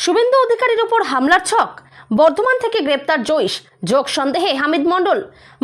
শুভেন্দু অধিকারীর উপর হামলার ছক। বর্ধমান থেকে গ্রেপ্তার জৈশ, যোগ সন্দেহে হামিদ মণ্ডল।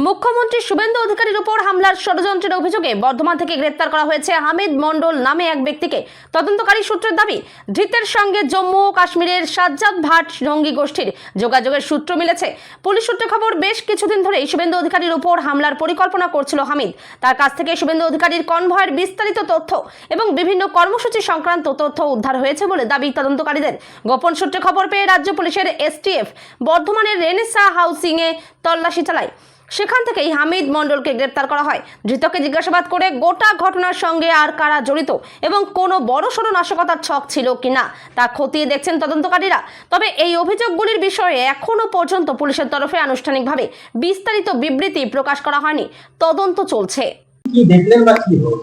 মুখ্যমন্ত্রী শুভেন্দু অধিকারীর উপর হামলার ষড়যন্ত্রের অভিযোগে বর্ধমান থেকে গ্রেপ্তার করা হয়েছে হামিদ মণ্ডল নামে এক ব্যক্তিকে। তদন্তকারী সূত্রের দাবি, ধৃতের সঙ্গে জম্মু ও কাশ্মীরের সাজ্জাদ ভাট জঙ্গি গোষ্ঠীর যোগাযোগের সূত্র মিলেছে। পুলিশ সূত্রে খবর, বেশ কিছুদিন ধরেই শুভেন্দু অধিকারীর উপর হামলার পরিকল্পনা করছিল হামিদ। তার কাছ থেকে শুভেন্দু অধিকারীর কনভয়ের বিস্তারিত তথ্য এবং বিভিন্ন কর্মসূচি সংক্রান্ত তথ্য উদ্ধার হয়েছে বলে দাবি তদন্তকারীদের। গোপন সূত্রে খবর পেয়ে রাজ্য পুলিশের এসটিএফ বর্ধমানের রেনেসা হাউসিং এ তল্লাশি চালায়। সেখান থেকেই হামিদ মণ্ডলকে গ্রেপ্তার করা হয়। ধৃতকে জিজ্ঞাসাবাদ করে গোটা ঘটনার সঙ্গে আর কারা জড়িত এবং কোনো বড়সড় নাশকতার ছক ছিল কিনা তা খতিয়ে দেখছেন তদন্তকারীরা। তবে এই অভিযোগগুলির বিষয়ে এখনো পর্যন্ত পুলিশের তরফে আনুষ্ঠানিকভাবে বিস্তারিত বিবৃতি প্রকাশ করা হয়নি। তদন্ত চলছে। কি দেখলেন বা কি হলো?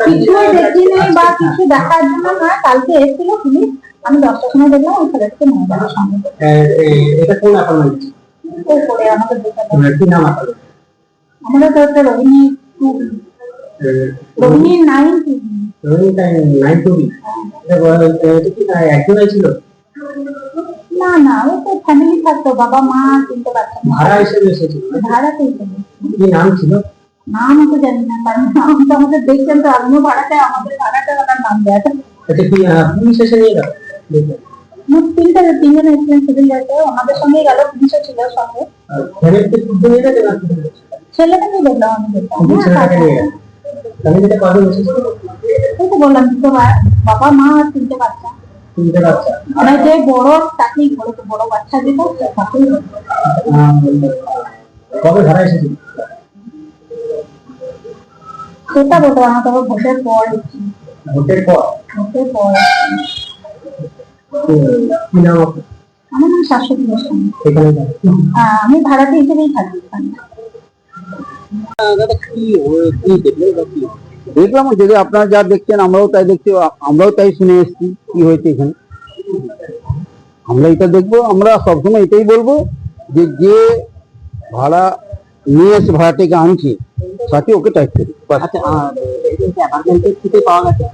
কিছুই দেখিনি বা কিছু দেখার জন্য না, কালকে এসেছিল পুলিশ, আমি 10টার সময় দেখলাম ওই ছেলেটাকে নিয়ে গেল সঙ্গে। এটা কোন অ্যাপার্টমেন্ট? ওপরে আমাদের দোকানে। কি নাম আপনার? আমাদের তো একটা রোহিণী 9 এটা কি একজনই ছিল? না না, ও তো ফ্যামিলি থাকতো, বাবা মা তিনটে বাচ্চা। ভাড়া হিসেবে এসেছিল? ভাড়াতে এসেছিল। কি নাম ছিল? নাম তো জানি না, কারণ নাম তো আমাদের দেখছেন তো, আমিও ভাড়াতে, আমাদের ভাড়াতে ওনার নাম দেয়। আচ্ছা, কি পুলিশ এসে নিয়ে গেল? মোট তিনজন এসেছিলেন সিভিল লাইটে, ওনাদের সঙ্গেই গেল, পুলিশও ছিল সঙ্গে। ফ্যামিলিতে শুদ্ধ নিয়ে গেছে না? ছেলেটাকে দেখলাম আমি, দেখলাম ছেলেটাকে নিয়ে গেল। ফ্যামিলিতে কজন এসেছিল? এই তো বললাম তো, বাবা মা আর তিনটে বাচ্চা। তিনটে বাচ্চা? মানে যে বড় তাকেই বলে, তো বড় বাচ্চা যেটা তাকেই। কবে ভাড়া এসেছিল? সেটা বলতে আমার তবে ভোটের পর। ভোটের পর? ভোটের পর। কি নাম আপনার? আমার নাম শাশ্বতী গোস্বামী। এখানে আমি ভাড়াতে হিসেবেই থাকি এখানে। দাদা, কি দেখলেন বা কি? দেখলাম যদি আপনারা যা দেখছেন আমরাও তাই দেখছি, আমরাও তাই শুনে এসেছি কি হয়েছে এখানে। আমরা এটা দেখবো, আমরা সবসময় এটাই বলবো যে যে ভাড়া নিয়ে এসে ভাড়াটাকে আনছে তাকে ওকে টাইট করি। আচ্ছা, অ্যাপার্টমেন্টের থেকে পাওয়া গেছে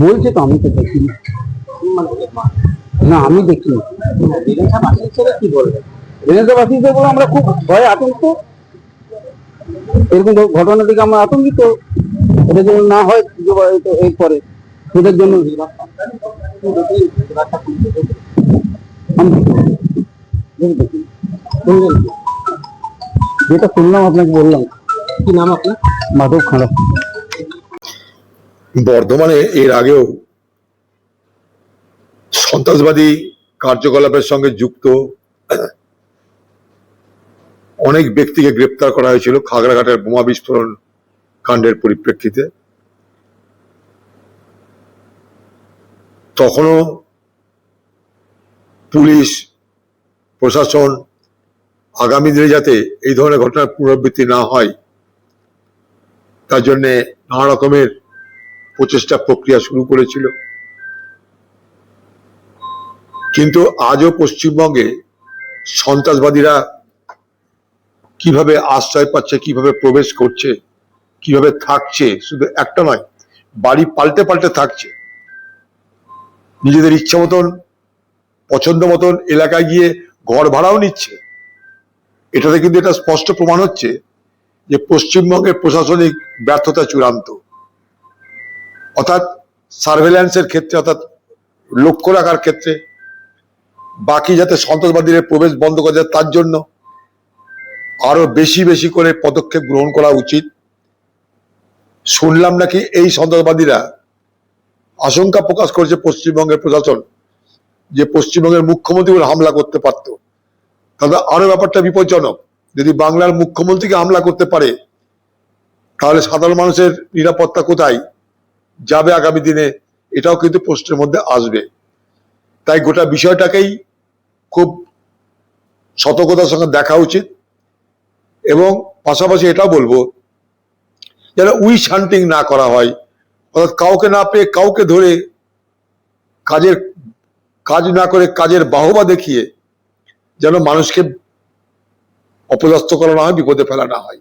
বলছে তো, আমি তো দেখিনি। না, আমি দেখিনি। কি বলবেন? রেনেসাবাসীদের বলে আমরা খুব ভয়ে আতঙ্ক, এরকম ঘটনা থেকে আমরা আতঙ্কিত। এটা যেন না হয় এরপরে সেটার জন্য যেটা শুনলাম আপনাকে বললাম। কি নাম আপনার? মাধব খাঁড়া। বর্ধমানে এর আগেও সন্ত্রাসবাদী কার্যকলাপের সঙ্গে যুক্ত অনেক ব্যক্তিকে গ্রেপ্তার করা হয়েছিল খাগড়াঘাটের বোমা বিস্ফোরণ কাণ্ডের পরিপ্রেক্ষিতে। তখনও পুলিশ প্রশাসন আগামী দিনে যাতে এই ধরনের ঘটনার পুনরাবৃত্তি না হয় তার জন্যে নানা রকমের প্রচেষ্টা প্রক্রিয়া শুরু করেছিল। কিন্তু আজও পশ্চিমবঙ্গে সন্ত্রাসবাদীরা কিভাবে আশ্রয় পাচ্ছে, কিভাবে প্রবেশ করছে, কিভাবে থাকছে, শুধু একটা নয়, বাড়ি পাল্টে পাল্টে থাকছে, নিজেদের ইচ্ছা মতন পছন্দ মতন এলাকায় গিয়ে ঘর ভাড়াও নিচ্ছে। এটাতে কিন্তু এটা স্পষ্ট প্রমাণ হচ্ছে যে পশ্চিমবঙ্গের প্রশাসনিক ব্যর্থতা চূড়ান্ত। অর্থাৎ সার্ভেলেন্সের ক্ষেত্রে, অর্থাৎ লক্ষ্য রাখার ক্ষেত্রে, বাকি যাতে সন্ত্রাসবাদীদের প্রবেশ বন্ধ করা যায় তার জন্য আরো বেশি বেশি করে পদক্ষেপ গ্রহণ করা উচিত। শুনলাম নাকি এই সন্ত্রাসবাদীরা আশঙ্কা প্রকাশ করেছে পশ্চিমবঙ্গের প্রশাসন যে পশ্চিমবঙ্গের মুখ্যমন্ত্রী হামলা করতে পারত। তাহলে আরো ব্যাপারটা বিপজ্জনক। যদি বাংলার মুখ্যমন্ত্রীকে হামলা করতে পারে তাহলে সাধারণ মানুষের নিরাপত্তা কোথায় যাবে আগামী দিনে, এটাও কিন্তু প্রশ্নের মধ্যে আসবে। তাই গোটা বিষয়টাকেই খুব সতর্কতার সঙ্গে দেখা উচিত। এবং পাশাপাশি এটাও বলবো যেন উইশ হান্টিং না করা হয়, অর্থাৎ কাউকে না পেয়ে কাউকে ধরে কাজ না করে কাজের বাহবা দেখিয়ে যেন মানুষকে অপদস্থ করা না হয়, বিপদে ফেলা না হয়।